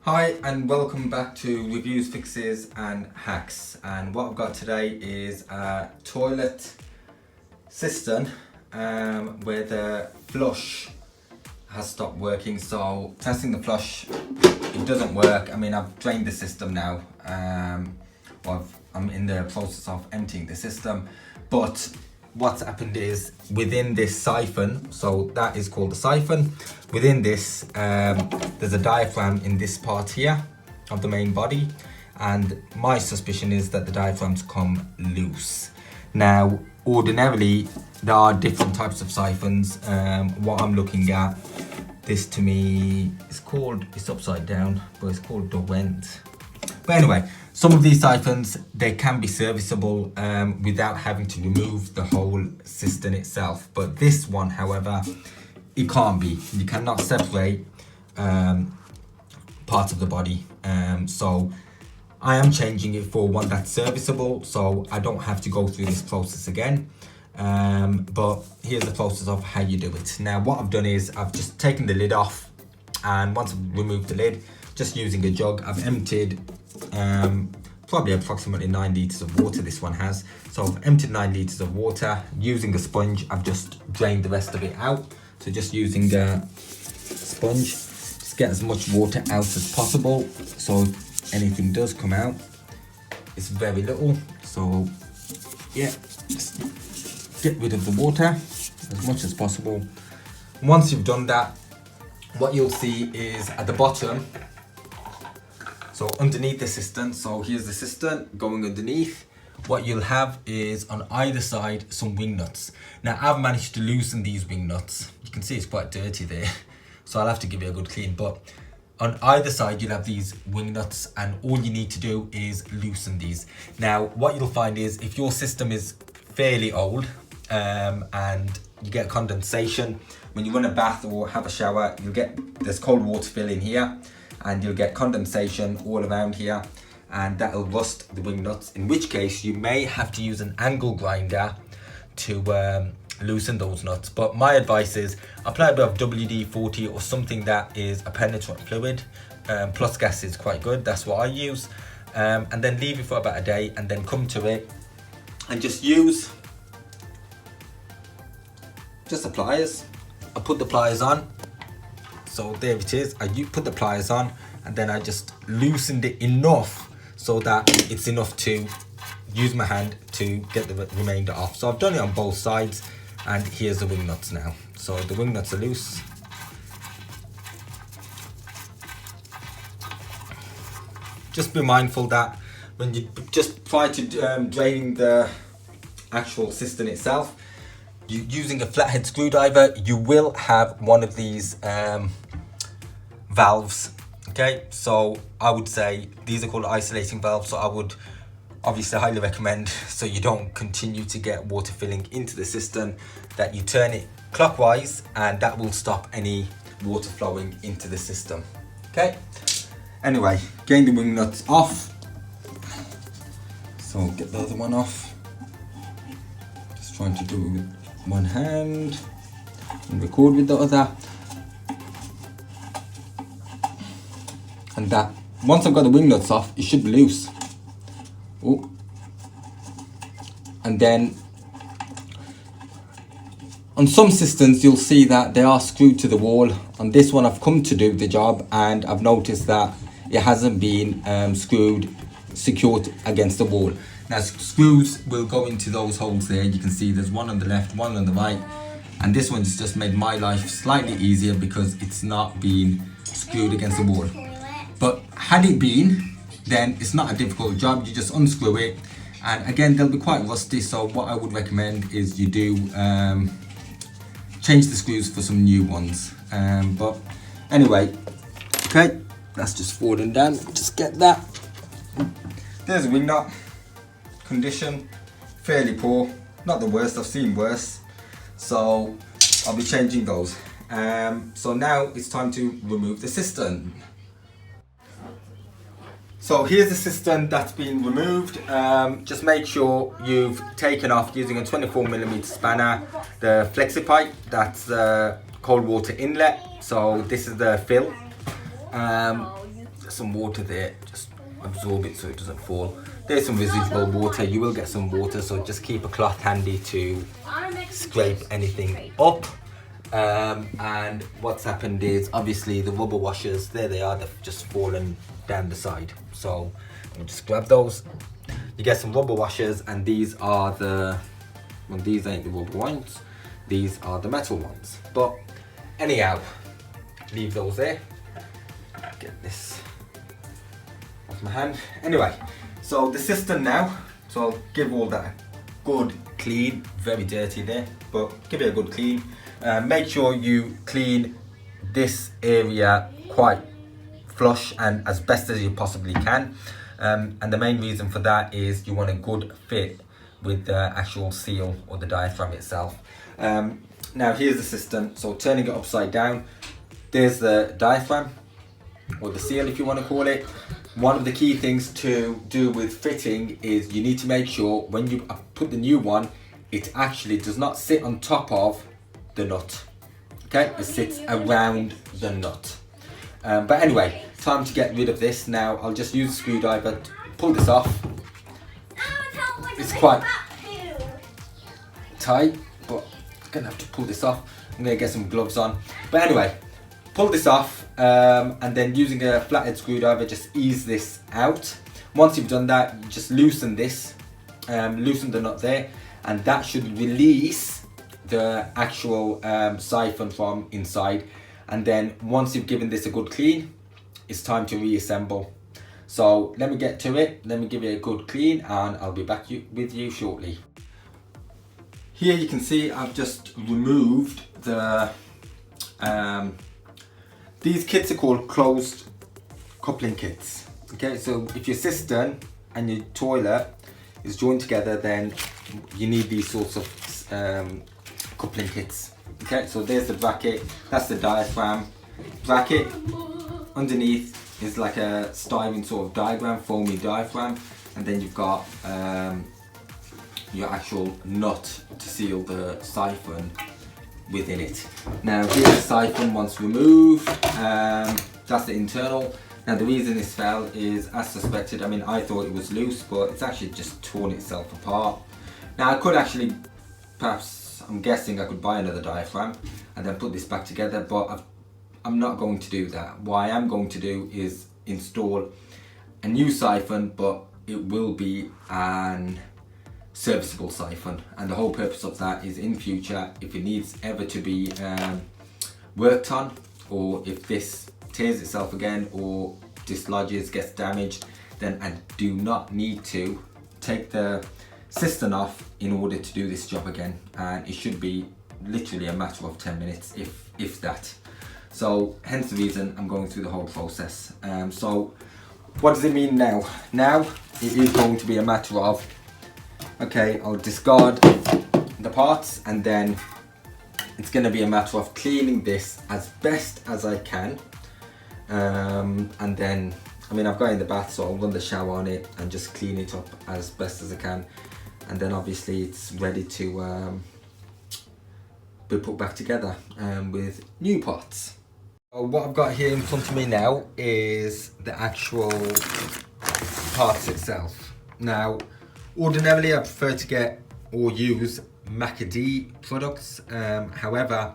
Hi and welcome back to Reviews, Fixes and Hacks, and what I've got today is a toilet cistern where the flush has stopped working. So testing the flush, it doesn't work. I mean, I've drained the system now. I'm in the process of emptying the system, but what's happened is within this siphon, so that is called the siphon, within this there's a diaphragm in this part here of the main body, and my suspicion is that the diaphragm's come loose. Now ordinarily there are different types of siphons. What I'm looking at, this to me is called, it's upside down, but it's called Derwent. But anyway, some of these siphons, they can be serviceable without having to remove the whole cistern itself. But this one, however, it can't be. You cannot separate parts of the body. So I am changing it for one that's serviceable, so I don't have to go through this process again. But here's the process of how you do it. Now what I've done is I've just taken the lid off, and once I've removed the lid, just using a jug, I've emptied probably approximately 9 litres of water this one has. So I've emptied 9 litres of water. Using a sponge, I've just drained the rest of it out. So just using a sponge, just get as much water out as possible. So if anything does come out, it's very little. So yeah, just get rid of the water as much as possible. Once you've done that, what you'll see is at the bottom, so underneath the cistern, so here's the cistern going underneath, what you'll have is on either side some wing nuts. Now I've managed to loosen these wing nuts. You can see it's quite dirty there, so I'll have to give it a good clean. But on either side you'll have these wing nuts, and all you need to do is loosen these. Now what you'll find is if your system is fairly old and you get condensation, when you run a bath or have a shower, you'll get, there's cold water fill in here, and you'll get condensation all around here, and that'll rust the wing nuts, in which case you may have to use an angle grinder to loosen those nuts. But my advice is apply a bit of WD-40 or something that is a penetrant fluid. Plus gas is quite good, that's what I use, and then leave it for about a day, and then come to it and just use just the pliers. I put the pliers on. So there it is, I put the pliers on, and then I just loosened it enough so that it's enough to use my hand to get the remainder off. So I've done it on both sides, and here's the wing nuts now. So the wing nuts are loose. Just be mindful that when you just try to drain the actual cistern itself, using a flathead screwdriver, you will have one of these valves. Okay, so I would say these are called isolating valves, so I would obviously highly recommend, so you don't continue to get water filling into the cistern, that you turn it clockwise, and that will stop any water flowing into the system. Okay, anyway, getting the wing nuts off, so get the other one off. Just trying to do it with one hand and record with the other. And that, once I've got the wing nuts off, it should be loose. Oh. And then on some cisterns you'll see that they are screwed to the wall. On this one I've come to do the job, and I've noticed that it hasn't been secured against the wall. Now screws will go into those holes there. You can see there's one on the left, one on the right, and this one's just made my life slightly easier because it's not being screwed against the wall. But had it been, then it's not a difficult job. You just unscrew it, and again they'll be quite rusty, so what I would recommend is you do change the screws for some new ones. But anyway, okay, that's just forward and down. Just get that. There's a wing nut. Condition fairly poor, not the worst, I've seen worse, so I'll be changing those. So now it's time to remove the cistern. So here's the cistern that's been removed. Just make sure you've taken off, using a 24mm spanner, the flexi pipe, that's the cold water inlet. So this is the fill. some water there, just absorb it so it doesn't fall. There's some residual water, you will get some water, so just keep a cloth handy to scrape anything up. And what's happened is obviously the rubber washers, there they are, they've just fallen down the side. So I'll just grab those. You get some rubber washers, and these are the, well, these ain't the rubber ones, these are the metal ones. But anyhow, leave those there. Get this off my hand. Anyway, so the cistern now, so I'll give all that a good clean. Very dirty there, but give it a good clean. Make sure you clean this area quite flush and as best as you possibly can. And the main reason for that is you want a good fit with the actual seal or the diaphragm itself. Now here's the cistern, so turning it upside down, there's the diaphragm, or the seal if you want to call it. One of the key things to do with fitting is you need to make sure when you put the new one, it actually does not sit on top of the nut. Okay, it sits around the nut. But anyway, time to get rid of this. Now I'll just use a screwdriver to pull this off. It's quite tight, but I'm gonna have to pull this off. I'm gonna get some gloves on. But anyway, pull this off, and then using a flathead screwdriver, just ease this out. Once you've done that, you just loosen this, loosen the nut there, and that should release the actual siphon from inside. And then once you've given this a good clean, it's time to reassemble. So let me get to it, let me give it a good clean, and I'll be back with you shortly. Here you can see I've just removed the these kits are called closed coupling kits. Okay, so if your cistern and your toilet is joined together, then you need these sorts of coupling kits. Okay, so there's the bracket, that's the diaphragm. Bracket underneath is like a styrene sort of diagram, foamy diaphragm, and then you've got your actual nut to seal the siphon within it. Now here's the siphon once removed, that's the internal. Now the reason this fell is as suspected. I mean, I thought it was loose, but it's actually just torn itself apart. Now I could actually, perhaps, I'm guessing I could buy another diaphragm and then put this back together, but I'm not going to do that. What I am going to do is install a new siphon, but it will be an serviceable siphon, and the whole purpose of that is in future, if it needs ever to be worked on, or if this tears itself again or dislodges, gets damaged, then I do not need to take the cistern off in order to do this job again, and it should be literally a matter of 10 minutes if that. So hence the reason I'm going through the whole process. So what does it mean now? Now it is going to be a matter of, okay, I'll discard the parts, and then it's going to be a matter of cleaning this as best as I can. And then, I mean, I've got it in the bath, so I'll run the shower on it and just clean it up as best as I can. And then obviously it's ready to be put back together with new parts. What I've got here in front of me now is the actual parts itself. Now, ordinarily I prefer to get or use Macadee products. However,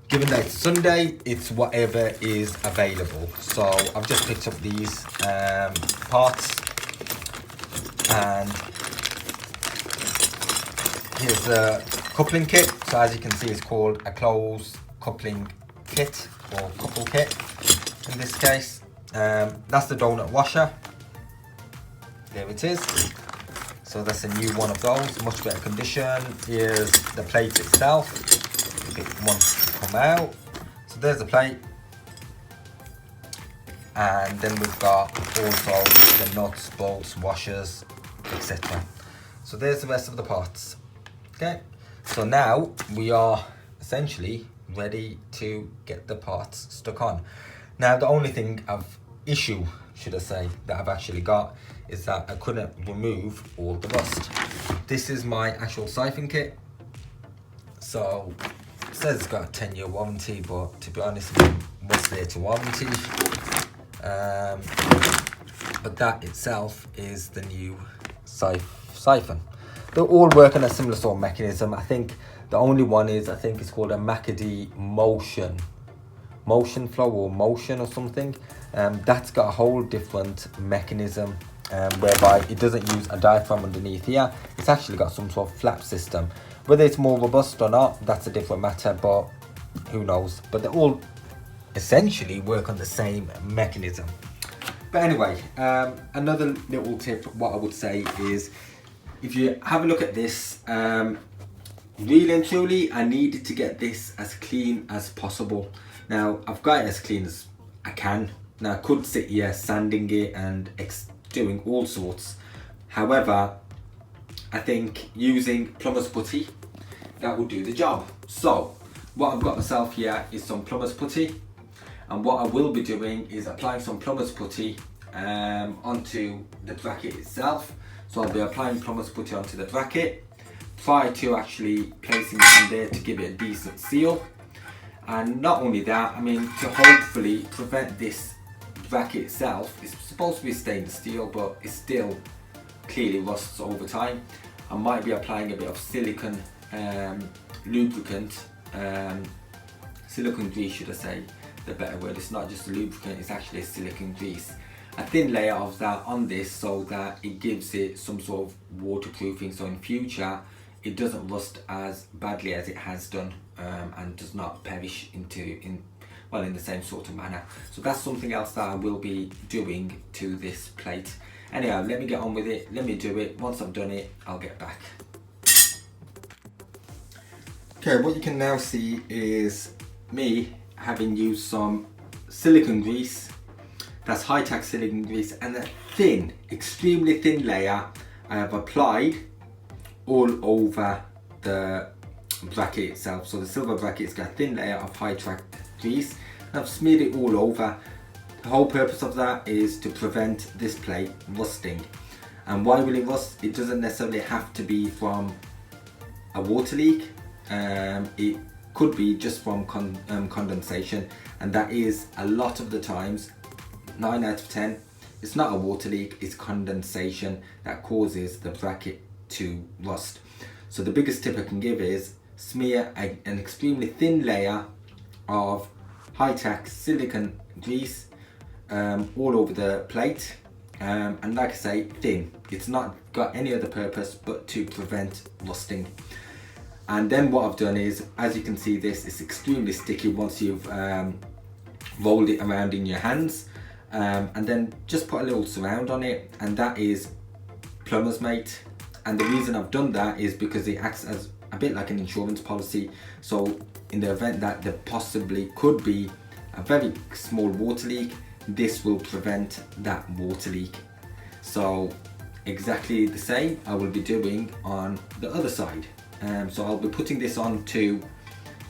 given that it's Sunday, it's whatever is available. So I've just picked up these parts, and here's the coupling kit. So as you can see, it's called a closed coupling kit, or couple kit in this case. That's the donut washer. There it is. So that's a new one of those, much better condition. Here's the plate itself, if it wants to come out. So there's the plate. And then we've got also the nuts, bolts, washers, etc. So there's the rest of the parts. Okay, so now we are essentially ready to get the parts stuck on. Now the only thing issue, should I say, that I've actually got is that I couldn't remove all the rust. This is my actual siphon kit. So it says it's got a 10-year warranty, but to be honest, what's there to warranty? but that itself is the new siphon. They all work on a similar sort of mechanism. I think the only one is, I think it's called a McAdee motion flow or motion or something. That's got a whole different mechanism, whereby it doesn't use a diaphragm underneath here. It's actually got some sort of flap system. Whether it's more robust or not, that's a different matter, but who knows. But they all essentially work on the same mechanism. But anyway, another little tip, what I would say is, if you have a look at this, really and truly, I needed to get this as clean as possible. Now, I've got it as clean as I can. Now, I could sit here sanding it and doing all sorts. However, I think using plumber's putty, that will do the job. So, what I've got myself here is some plumber's putty. And what I will be doing is applying some plumber's putty onto the bracket itself. So I'll be applying plumber's putty onto the bracket prior to actually placing it in there to give it a decent seal. And not only that, I mean, to hopefully prevent this bracket itself, it's supposed to be stainless steel, but it still clearly rusts over time. I might be applying a bit of silicone lubricant, silicone grease should I say, the better word. It's not just a lubricant, it's actually a silicone grease. A thin layer of that on this so that it gives it some sort of waterproofing, so in future it doesn't rust as badly as it has done, and does not perish in the same sort of manner. So that's something else that I will be doing to this plate. Anyhow, let me get on with it, let me do it. Once I've done it, I'll get back. Okay, what you can now see is me having used some silicone grease. That's high-tack silicone grease, and a thin, extremely thin layer I have applied all over the bracket itself. So the silver bracket's got a thin layer of high-tack grease, and I've smeared it all over. The whole purpose of that is to prevent this plate rusting. And why will it rust? It doesn't necessarily have to be from a water leak. It could be just from condensation, and that is a lot of the times, 9 out of 10, it's not a water leak, it's condensation that causes the bracket to rust. So the biggest tip I can give is smear an extremely thin layer of high-tack silicone grease all over the plate, and like I say, thin. It's not got any other purpose but to prevent rusting. And then what I've done is, as you can see, this is extremely sticky once you've rolled it around in your hands, and then just put a little surround on it, and that is plumber's mate. And the reason I've done that is because it acts as a bit like an insurance policy. So in the event that there possibly could be a very small water leak, this will prevent that water leak. So exactly the same I will be doing on the other side. So I'll be putting this onto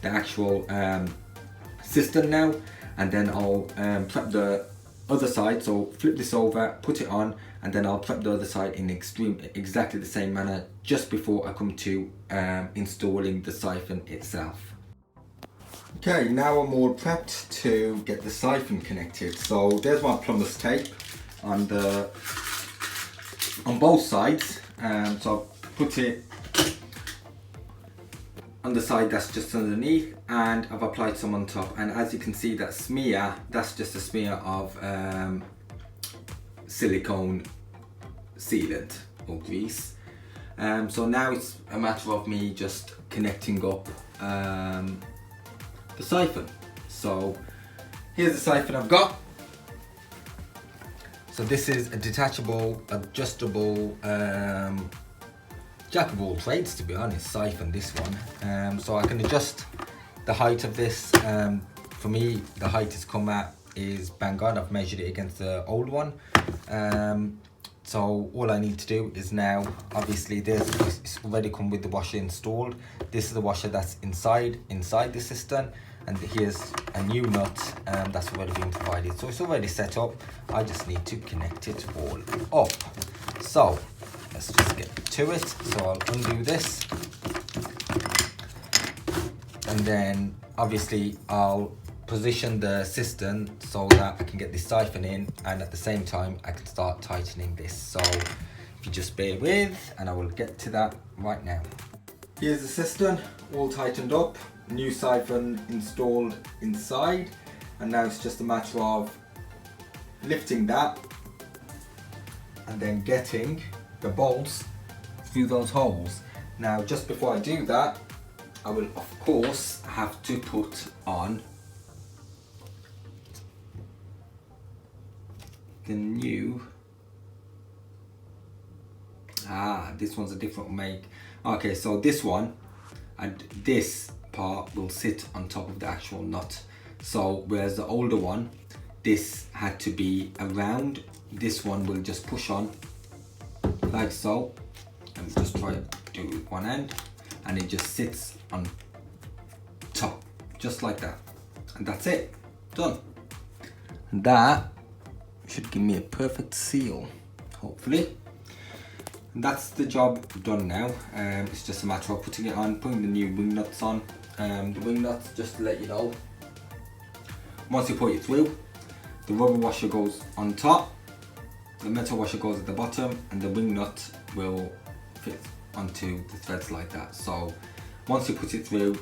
the actual cistern now, and then I'll prep the other side. So flip this over, put it on, and then I'll prep the other side in exactly the same manner just before I come to installing the siphon itself. Okay, now I'm all prepped to get the siphon connected. So there's my plumber's tape on both sides. So I'll put it on the side that's just underneath, and I've applied some on top. And as you can see, that smear, that's just a smear of silicone sealant or grease. So now it's a matter of me just connecting up the siphon. So here's the siphon I've got. So this is a detachable, adjustable, jack of all trades, to be honest, siphon, this one. So I can adjust the height of this. For me, the height it's come at is bang on. I've measured it against the old one. So all I need to do is now, obviously it's already come with the washer installed. This is the washer that's inside the cistern, and here's a new nut that's already been provided. So it's already set up. I just need to connect it all up. So let's just get to it. So I'll undo this, and then obviously I'll position the cistern so that I can get this siphon in, and at the same time I can start tightening this. So if you just bear with, and I will get to that right now. Here's the cistern all tightened up, new siphon installed inside, and now it's just a matter of lifting that and then getting the bolts through those holes. Now just before I do that, I will of course have to put on the new, this one's a different make. Okay, so this one and this part will sit on top of the actual nut. So whereas the older one, this had to be around, this one will just push on like so. And just try to do it with one end, and it just sits on top, just like that. And that's it, done. And that should give me a perfect seal, hopefully. And that's the job done now. It's just a matter of putting it on, putting the new wing nuts on. The wing nuts, just to let you know, once you put it through, the rubber washer goes on top, the metal washer goes at the bottom, and the wing nut will fit onto the threads like that. So once you put it through,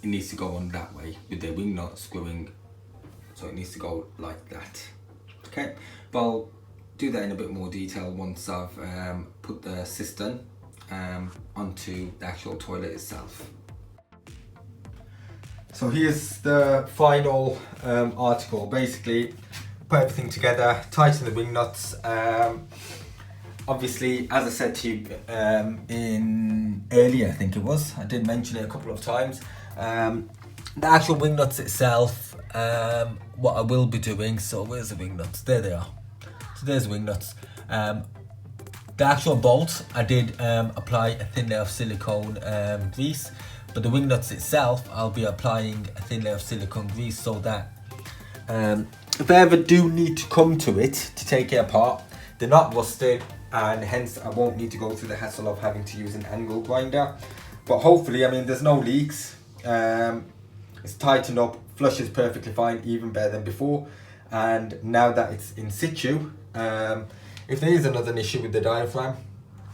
it needs to go on that way with the wing nut screwing, so it needs to go like that. Okay, but I'll do that in a bit more detail once I've put the cistern onto the actual toilet itself. So here's the final article. Basically, put everything together, tighten the wing nuts. Obviously, as I said to you in earlier, I think it was, I did mention it a couple of times. The actual wing nuts itself, what I will be doing, so where's the wing nuts? There they are. So there's the wing nuts. The actual bolt, I did apply a thin layer of silicone grease, but the wing nuts itself, I'll be applying a thin layer of silicone grease so that if I ever do need to come to it to take it apart, they're not rusted, and hence I won't need to go through the hassle of having to use an angle grinder. But hopefully, I mean, there's no leaks. It's tightened up, flushes perfectly fine, even better than before. And now that it's in situ, if there is another issue with the diaphragm,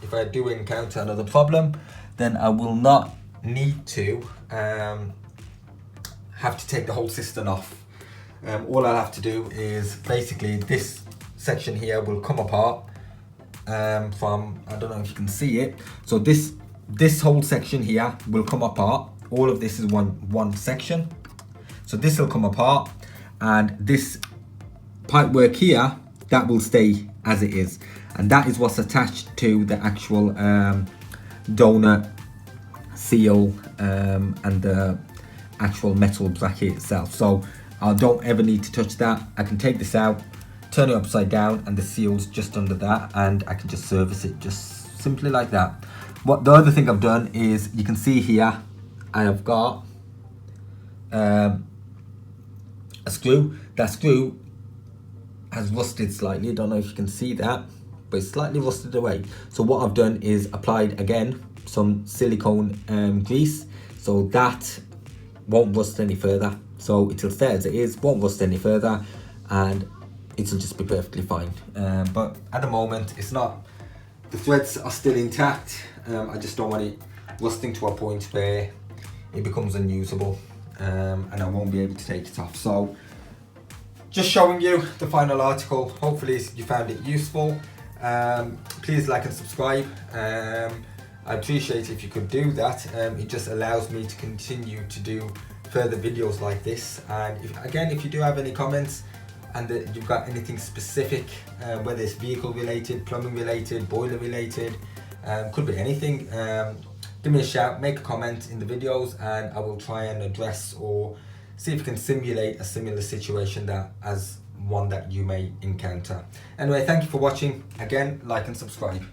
if I do encounter another problem, then I will not need to have to take the whole cistern off. All I'll have to do is basically this section here will come apart from, I don't know if you can see it, so this whole section here will come apart. All of this is one section, so this will come apart, and this pipe work here, that will stay as it is, and that is what's attached to the actual donut seal and the actual metal bracket itself. So I don't ever need to touch that. I can take this out, turn it upside down, and the seal's just under that, and I can just service it just simply like that. What the other thing I've done is, you can see here I have got a screw. That screw has rusted slightly, I don't know if you can see that, but it's slightly rusted away. So what I've done is applied again some silicone grease, so that won't rust any further. So it'll stay as it is, won't rust any further, and it'll just be perfectly fine. But at the moment, it's not, the threads are still intact. I just don't want it rusting to a point where it becomes unusable, and I won't be able to take it off. So just showing you the final article. Hopefully you found it useful. Please like and subscribe. I appreciate if you could do that. It just allows me to continue to do further videos like this. And if you do have any comments and that you've got anything specific, whether it's vehicle related, plumbing related, boiler related, could be anything, give me a shout, make a comment in the videos, and I will try and address or see if we can simulate a similar situation as one that you may encounter. Anyway, thank you for watching. Again, like and subscribe.